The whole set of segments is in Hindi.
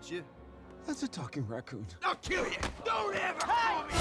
hurt you. That's a talking raccoon. I'll kill you. Don't ever call me.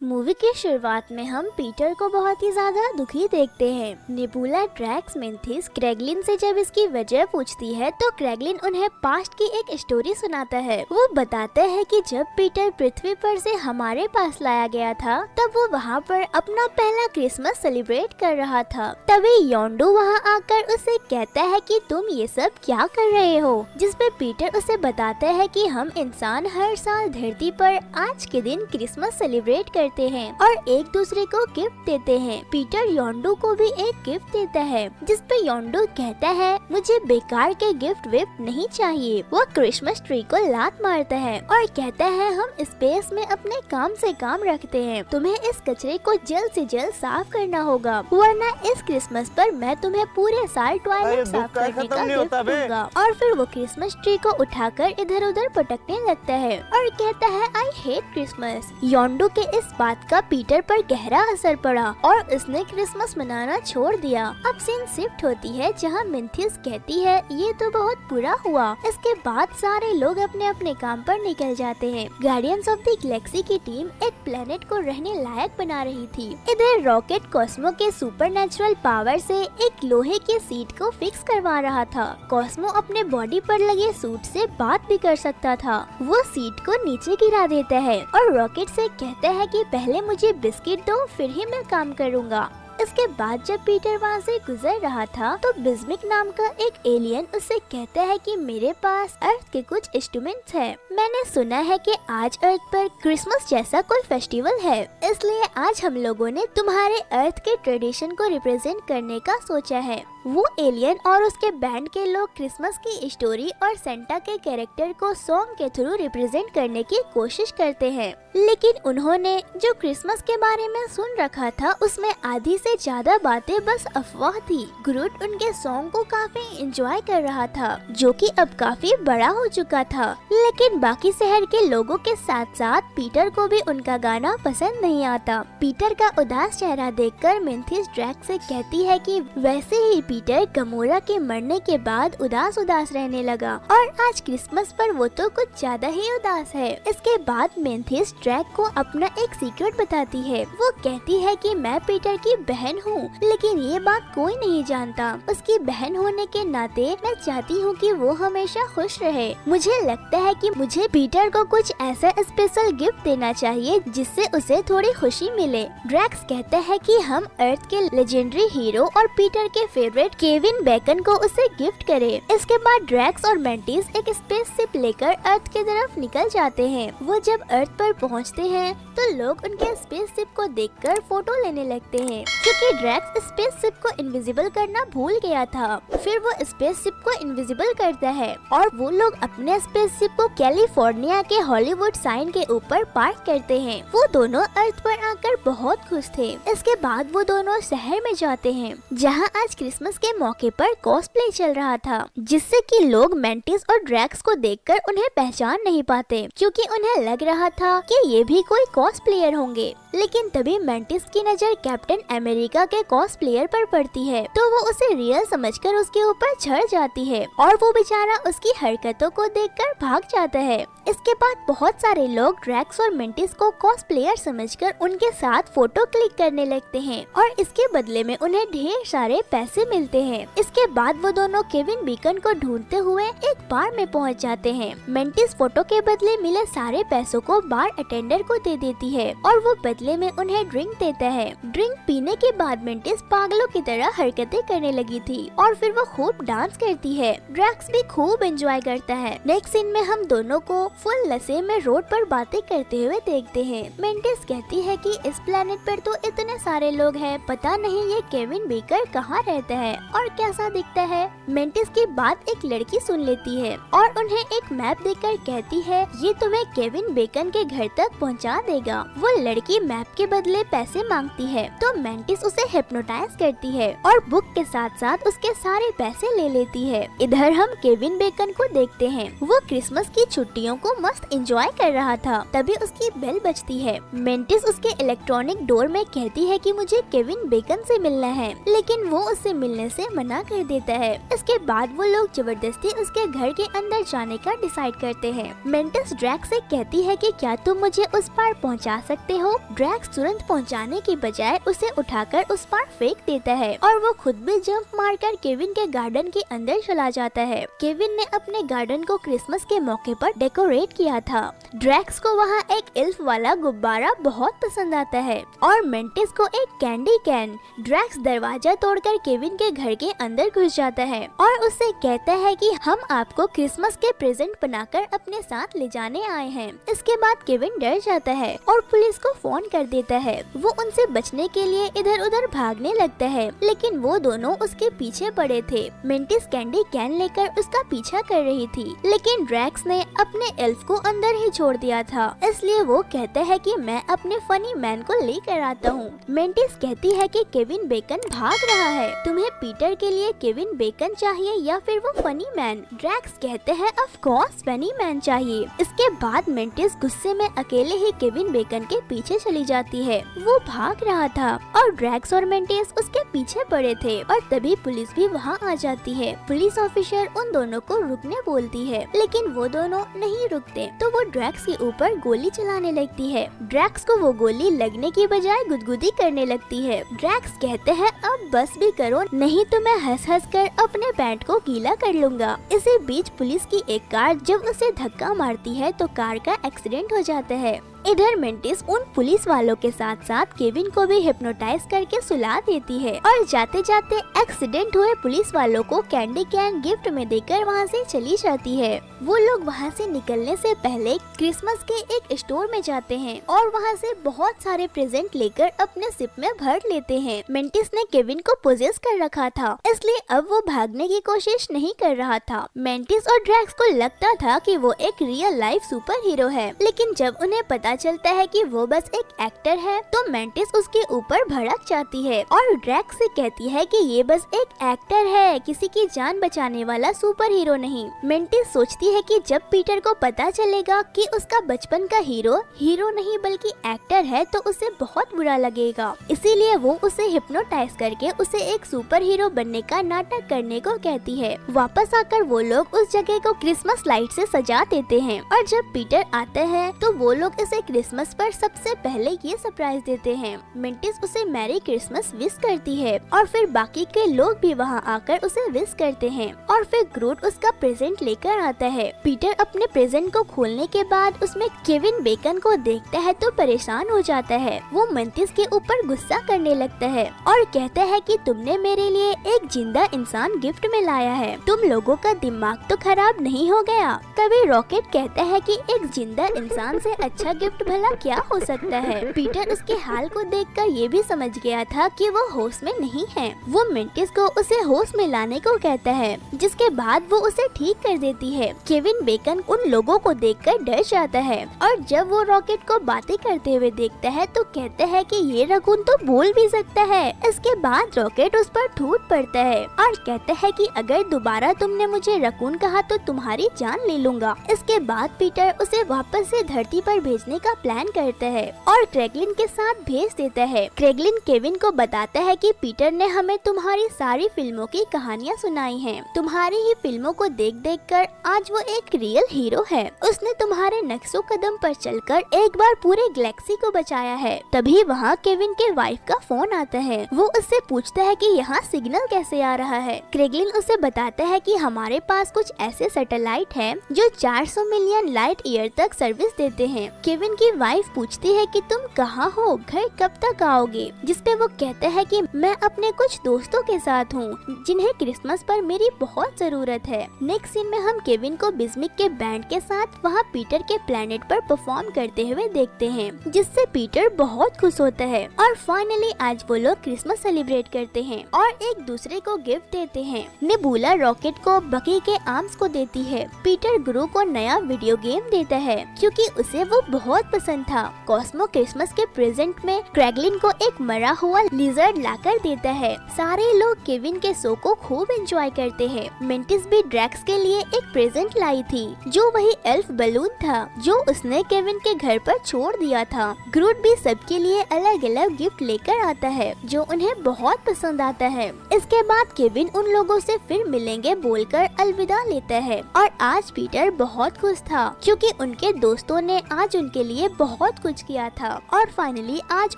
Movie की शुरुआत में हम पीटर को बहुत ही ज्यादा दुखी देखते हैं। नेबुला ड्रैक्स मेंथिस क्रेगलिन से जब इसकी वजह पूछती है तो क्रेगलिन उन्हें पास्ट की एक स्टोरी सुनाता है। वो बताता है कि जब पीटर पृथ्वी पर से हमारे पास लाया गया था तब वो वहाँ पर अपना पहला क्रिसमस सेलिब्रेट कर रहा था। तभी योंडू वहाँ आकर उसे कहता है कि तुम ये सब क्या कर रहे हो, जिसपे पीटर उसे बताता है कि हम इंसान हर साल धरती पर आज के दिन क्रिसमस सेलिब्रेट करते हैं और एक दूसरे को गिफ्ट देते हैं। पीटर योंडू को भी एक गिफ्ट देता है, जिसपे योंडू कहता है मुझे बेकार के गिफ्ट विफ्ट नहीं चाहिए। वो क्रिसमस ट्री को लात मारता है और कहता है हम स्पेस में अपने काम से काम रखते हैं, तुम्हें इस कचरे को जल्द से जल्द साफ करना होगा, वरना इस क्रिसमस पर मैं तुम्हें पूरे साल टॉयलेट साफ करने का गिफ्ट दूंगा। और फिर वो क्रिसमस ट्री को उठाकर इधर उधर पटकने लगता है और कहता है आई हेट क्रिसमस। योंडू के इस बात का पीटर पर गहरा असर पड़ा और उसने क्रिसमस मनाना छोड़ दिया। अब सीन शिफ्ट होती है जहाँ मेंथिस कहती है ये तो बहुत बुरा हुआ। इसके बाद सारे लोग अपने अपने काम पर निकल जाते हैं। गार्डियंस ऑफ द गैलेक्सी की टीम एक प्लेनेट को रहने लायक बना रही थी। इधर रॉकेट कॉस्मो के सुपरनैचुरल पावर से एक लोहे के सीट को फिक्स करवा रहा था। कॉस्मो अपने बॉडी पर लगे सूट से बात भी कर सकता था। वो सीट को नीचे गिरा देता है और रॉकेट से कहता है कि पहले मुझे बिस्किट दो फिर ही मैं काम करूँगा। इसके बाद जब पीटर वहाँ से गुजर रहा था तो बिस्मिक नाम का एक एलियन उससे कहता है कि मेरे पास अर्थ के कुछ इंस्ट्रूमेंट्स हैं। मैंने सुना है कि आज अर्थ पर क्रिसमस जैसा कोई फेस्टिवल है, इसलिए आज हम लोगों ने तुम्हारे अर्थ के ट्रेडिशन को रिप्रेजेंट करने का सोचा है। वो एलियन और उसके बैंड के लोग क्रिसमस की स्टोरी और सेंटा के कैरेक्टर को सॉन्ग के थ्रू रिप्रेजेंट करने की कोशिश करते हैं, लेकिन उन्होंने जो क्रिसमस के बारे में सुन रखा था उसमें आधी से ज्यादा बातें बस अफवाह थी। ग्रूट उनके सॉन्ग को काफी एंजॉय कर रहा था, जो कि अब काफी बड़ा हो चुका था, लेकिन बाकी शहर के लोगों के साथ साथ पीटर को भी उनका गाना पसंद नहीं आता। पीटर का उदास चेहरा देखकर मेंथिस ड्रैक्स से कहती है कि वैसे ही पीटर गमोरा के मरने के बाद उदास उदास रहने लगा और आज क्रिसमस पर वो तो कुछ ज्यादा ही उदास है। इसके बाद मेंथिस ड्रैक को अपना एक सीक्रेट बताती है। वो कहती है कि मैं पीटर की बहन हूँ, लेकिन ये बात कोई नहीं जानता। उसकी बहन होने के नाते मैं चाहती हूँ कि वो हमेशा खुश रहे। मुझे लगता है कि मुझे पीटर को कुछ ऐसा स्पेशल गिफ्ट देना चाहिए जिससे उसे थोड़ी खुशी मिले। ड्रैक्स कहता है कि हम अर्थ के लेजेंडरी हीरो और पीटर के फेवरेट केविन बेकन को उसे गिफ्ट करे। इसके बाद ड्रैक्स और मेंटिस एक स्पेसशिप लेकर अर्थ की तरफ निकल जाते हैं। वो जब अर्थ पर पहुंचते हैं तो लोग उनके स्पेसशिप को देखकर फोटो लेने लगते हैं, क्योंकि ड्रैक्स स्पेसशिप को इनविजिबल करना भूल गया था। फिर वो स्पेसशिप को इनविजिबल करता है और वो लोग अपने स्पेसशिप को कैलिफोर्निया के हॉलीवुड साइन के ऊपर पार्क करते हैं। वो दोनों अर्थ पर आकर बहुत खुश थे। इसके बाद वो दोनों शहर में जाते हैं, जहाँ आज क्रिसमस के मौके पर कॉस्प्ले चल रहा था, जिससे कि लोग मेंटिस और ड्रैक्स को देखकर उन्हें पहचान नहीं पाते, क्योंकि उन्हें लग रहा था कि ये भी कोई कॉस्प्लेयर होंगे। लेकिन तभी मेंटिस की नजर कैप्टन अमेरिका के कॉस्प्लेयर पर पड़ती है, तो वो उसे रियल समझकर उसके ऊपर चढ़ जाती है और वो बेचारा उसकी हरकतों को देखकर भाग जाता है। इसके बाद बहुत सारे लोग ड्रैक्स और मेंटिस को कॉस्प्लेयर समझकर उनके साथ फोटो क्लिक करने लगते हैं और इसके बदले में उन्हें ढेर सारे पैसे मिलते हैं। इसके बाद वो दोनों केविन बीकन को ढूंढते हुए एक बार में पहुंच जाते हैं। मेंटिस फोटो के बदले मिले सारे पैसों को बार अटेंडर को दे देती है और वो बदले में उन्हें ड्रिंक देता है। ड्रिंक पीने के बाद मेंटिस पागलों की तरह हरकतें करने लगी थी और फिर वो खूब डांस करती है। ड्रैक्स भी खूब एंजॉय करता है। नेक्स्ट सीन में हम दोनों को फुल नशे में रोड पर बातें करते हुए देखते हैं। मेंटिस कहती है कि इस प्लेनेट पर तो इतने सारे लोग हैं, पता नहीं ये केविन बेकर कहाँ रहता है और कैसा दिखता है। मेंटिस की बात एक लड़की सुन लेती है और उन्हें एक मैप देकर कहती है ये तुम्हें केविन बेकन के घर तक पहुँचा देगा। वो लड़की मैप के बदले पैसे मांगती है, तो मेंटिस उसे हिप्नोटाइज करती है और बुक के साथ साथ उसके सारे पैसे ले लेती है। इधर हम केविन बेकन को देखते हैं। वो क्रिसमस की छुट्टियों को मस्त एंजॉय कर रहा था। तभी उसकी बेल बजती है। मेंटिस उसके इलेक्ट्रॉनिक डोर में कहती है कि मुझे केविन बेकन से मिलना है, लेकिन वो उससे मिलने से मना कर देता है। इसके बाद वो लोग जबरदस्ती उसके घर के अंदर जाने का डिसाइड करते हैं। मेंटिस ड्रैक्स से कहती है कि क्या तुम मुझे उस पार पहुंचा सकते हो। ड्रैक्स तुरंत पहुंचाने की बजाय उसे उठाकर उस पार फेंक देता है और वो खुद भी जंप मारकर केविन के गार्डन के अंदर चला जाता है। केविन ने अपने गार्डन को क्रिसमस के मौके पर डेकोरेट किया था। ड्रैक्स को वहाँ एक एल्फ वाला गुब्बारा बहुत पसंद आता है और मेंटिस को एक कैंडी कैन। ड्रैक्स दरवाजा तोड़कर केविन के घर के अंदर घुस जाता है और उससे कहता है कि हम आपको क्रिसमस के प्रेजेंट बनाकर अपने साथ ले जाने आए हैं। इसके बाद केविन डर जाता है और पुलिस को फोन कर देता है। वो उनसे बचने के लिए इधर उधर भागने लगता है, लेकिन वो दोनों उसके पीछे पड़े थे। मेंटिस कैंडी कैन लेकर उसका पीछा कर रही थी, लेकिन ड्रैक्स ने अपने एल्फ को अंदर ही छोड़ दिया था, इसलिए वो कहता है कि मैं अपने फनी मैन को लेकर आता हूँ। मेंटिस कहती है कि केविन बेकन भाग रहा है, तुम्हें पीटर के लिए केविन बेकन चाहिए या फिर वो फनी मैन। ड्रैक्स कहते हैं ऑफ कोर्स फनी मैन चाहिए। इसके बाद मेंटिस गुस्से में अकेले ही केविन बेकन के पीछे चली जाती है। वो भाग रहा था और ड्रैक्स और मेंटिस उसके पीछे पड़े थे और तभी पुलिस भी वहाँ आ जाती है। पुलिस ऑफिसर उन दोनों को रुकने बोलती है, लेकिन वो दोनों नहीं रुकते तो वो ड्रैक्स के ऊपर गोली चलाने लगती है। ड्रैक्स को वो गोली लगने की बजाय गुदगुदी करने लगती है। ड्रैक्स कहते हैं अब बस भी करो, नहीं तो मैं हंस हंस कर अपने पैंट को गीला कर लूंगा। इसी बीच पुलिस की एक कार जब उसे धक्का मारती है तो कार का एक्सीडेंट हो जाता है। इधर मेंटिस उन पुलिस वालों के साथ साथ केविन को भी हिप्नोटाइज करके सुला देती है और जाते जाते एक्सीडेंट हुए पुलिस वालों को कैंडी कैन गिफ्ट में देकर वहाँ से चली जाती है। वो लोग वहाँ से निकलने से पहले क्रिसमस के एक स्टोर में जाते हैं और वहाँ से बहुत सारे प्रेजेंट लेकर अपने सिप में भर लेते हैं। मेंटिस ने केविन को पोजेस कर रखा था, इसलिए अब वो भागने की कोशिश नहीं कर रहा था। मेंटिस और ड्रैक्स को लगता था कि वो एक रियल लाइफ सुपर हीरो है, लेकिन जब उन्हें पता चलता है कि वो बस एक एक्टर है तो मेंटिस उसके ऊपर भड़क जाती है और ड्रैक्स से कहती है कि ये बस एक एक्टर है, किसी की जान बचाने वाला सुपर हीरो नहीं। मेंटिस सोचती है कि जब पीटर को पता चलेगा कि उसका बचपन का हीरो नहीं बल्कि एक्टर है तो उसे बहुत बुरा लगेगा, इसीलिए वो उसे हिप्नोटाइज करके उसे एक सुपर हीरो बनने का नाटक करने को कहती है। वापस आकर वो लोग उस जगह को क्रिसमस लाइट से सजा देते हैं और जब पीटर आता है तो वो लोग इसे क्रिसमस पर सबसे पहले ये सरप्राइज देते हैं। मेंटिस उसे मैरी क्रिसमस विश करती है और फिर बाकी के लोग भी वहाँ आकर उसे विश करते हैं और फिर ग्रूट उसका प्रेजेंट लेकर आता है। पीटर अपने प्रेजेंट को खोलने के बाद उसमें केविन बेकन को देखता है तो परेशान हो जाता है। वो मेंटिस के ऊपर गुस्सा करने लगता है और कहता है कि तुमने मेरे लिए एक जिंदा इंसान गिफ्ट में लाया है, तुम लोगों का दिमाग तो खराब नहीं हो गया। तभी रॉकेट कहता है कि एक जिंदा इंसान से अच्छा गिफ्ट भला क्या हो सकता है। पीटर उसके हाल को देखकर ये भी समझ गया था कि वो होश में नहीं है। वो मेंटिस को उसे होश में लाने को कहता है, जिसके बाद वो उसे ठीक कर देती है। केविन बेकन उन लोगों को देखकर डर जाता है और जब वो रॉकेट को बातें करते हुए देखता है तो कहता है कि ये रकून तो बोल भी सकता है। इसके बाद रॉकेट उस पर टूट पड़ता है और कहता है कि अगर दोबारा तुमने मुझे रकून कहा तो तुम्हारी जान ले लूंगा। इसके बाद पीटर उसे वापस से धरती पर भेजने का प्लान करता है और क्रेगलिन के साथ भेज देता है। क्रेगलिन केविन को बताता है कि पीटर ने हमें तुम्हारी सारी फिल्मों की कहानियाँ सुनाई हैं। तुम्हारी ही फिल्मों को देख देख कर आज वो एक रियल हीरो है। उसने तुम्हारे नक्शो कदम पर चलकर एक बार पूरे गैलेक्सी को बचाया है। तभी वहाँ केविन के वाइफ का फोन आता है। वो उससे पूछता है कि यहाँ सिग्नल कैसे आ रहा है। क्रेगलिन उसे बताता है कि हमारे पास कुछ ऐसे सैटेलाइट हैं जो 400 मिलियन लाइट ईयर तक सर्विस देते हैं। केविन की वाइफ पूछती है कि तुम कहाँ हो, घर कब तक आओगे, जिसपे वो कहते हैं कि मैं अपने कुछ दोस्तों के साथ हूँ जिन्हें क्रिसमस पर मेरी बहुत जरूरत है। नेक्स्ट सीन में हम केविन को बिस्मिक के बैंड के साथ वहाँ पीटर के प्लेनेट पर परफॉर्म करते हुए देखते हैं, जिससे पीटर बहुत खुश होता है और फाइनली आज वो लोग क्रिसमस सेलिब्रेट करते हैं और एक दूसरे को गिफ्ट देते हैं। नेबुला रॉकेट को बकी के आर्म्स को देती है। पीटर गुरु को नया वीडियो गेम देता है क्योंकि उसे वो बहुत बहुत पसंद था। कॉस्मो क्रिसमस के प्रेजेंट में क्रैगलिन को एक मरा हुआ लिजर्ड लाकर देता है। सारे लोग केविन के शो को खूब एंजॉय करते हैं। मेंटिस भी ड्रैक्स के लिए एक प्रेजेंट लाई थी, जो वही एल्फ बलून था जो उसने केविन के घर पर छोड़ दिया था। ग्रूट भी सबके लिए अलग अलग गिफ्ट लेकर आता है, जो उन्हें बहुत पसंद आता है। इसके बाद केविन उन लोगों से फिर मिलेंगे बोलकर अलविदा लेता है और आज पीटर बहुत खुश था क्योंकि उनके दोस्तों ने आज उनके लिए बहुत कुछ किया था और फाइनली आज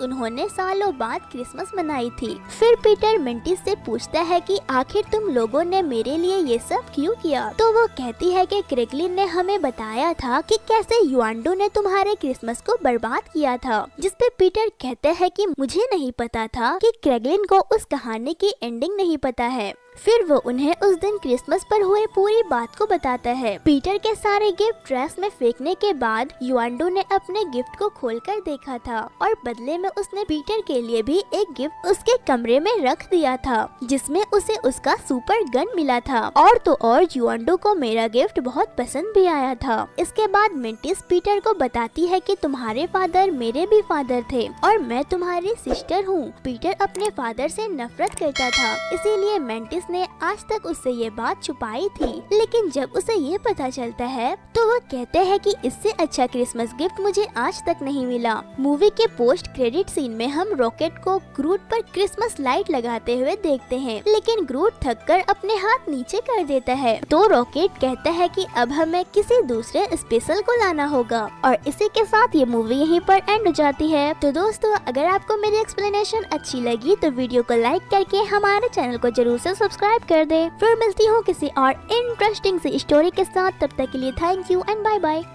उन्होंने सालों बाद क्रिसमस मनाई थी। फिर पीटर मेंटिस से पूछता है कि आखिर तुम लोगों ने मेरे लिए ये सब क्यों किया? तो वो कहती है कि क्रेगलिन ने हमें बताया था कि कैसे युआंडो ने तुम्हारे क्रिसमस को बर्बाद किया था, जिसपे पीटर कहते हैं कि मुझे नहीं पता था कि क्रेगलिन को उस कहानी की एंडिंग नहीं पता है। फिर वो उन्हें उस दिन क्रिसमस पर हुए पूरी बात को बताता है। पीटर के सारे गिफ्ट ट्रैश में फेंकने के बाद युआंडो ने अपने गिफ्ट को खोलकर देखा था और बदले में उसने पीटर के लिए भी एक गिफ्ट उसके कमरे में रख दिया था, जिसमें उसे उसका सुपर गन मिला था। और तो और युआंडो को मेरा गिफ्ट बहुत पसंद भी आया था। इसके बाद मेंटिस पीटर को बताती है कि तुम्हारे फादर मेरे भी फादर थे और मैं तुम्हारी सिस्टर हूँ। पीटर अपने फादर से नफरत करता था, इसीलिए मेंटिस ने आज तक उससे ये बात छुपाई थी। लेकिन जब उसे ये पता चलता है तो वो कहते हैं कि इससे अच्छा क्रिसमस गिफ्ट मुझे आज तक नहीं मिला। मूवी के पोस्ट क्रेडिट सीन में हम रॉकेट को ग्रूट पर क्रिसमस लाइट लगाते हुए देखते हैं, लेकिन ग्रूट थककर अपने हाथ नीचे कर देता है। तो रॉकेट कहता है कि अब हमें किसी दूसरे स्पेशल को लाना होगा। और इसी के साथ ये मूवी यहीं पर एंड हो जाती है। तो दोस्तों, अगर आपको मेरी एक्सप्लेनेशन अच्छी लगी तो वीडियो को लाइक करके हमारे चैनल को जरूर से सब्सक्राइब कर दे। फिर मिलती हूँ किसी और इंटरेस्टिंग सी स्टोरी के साथ। तब तक के लिए thank you and bye bye.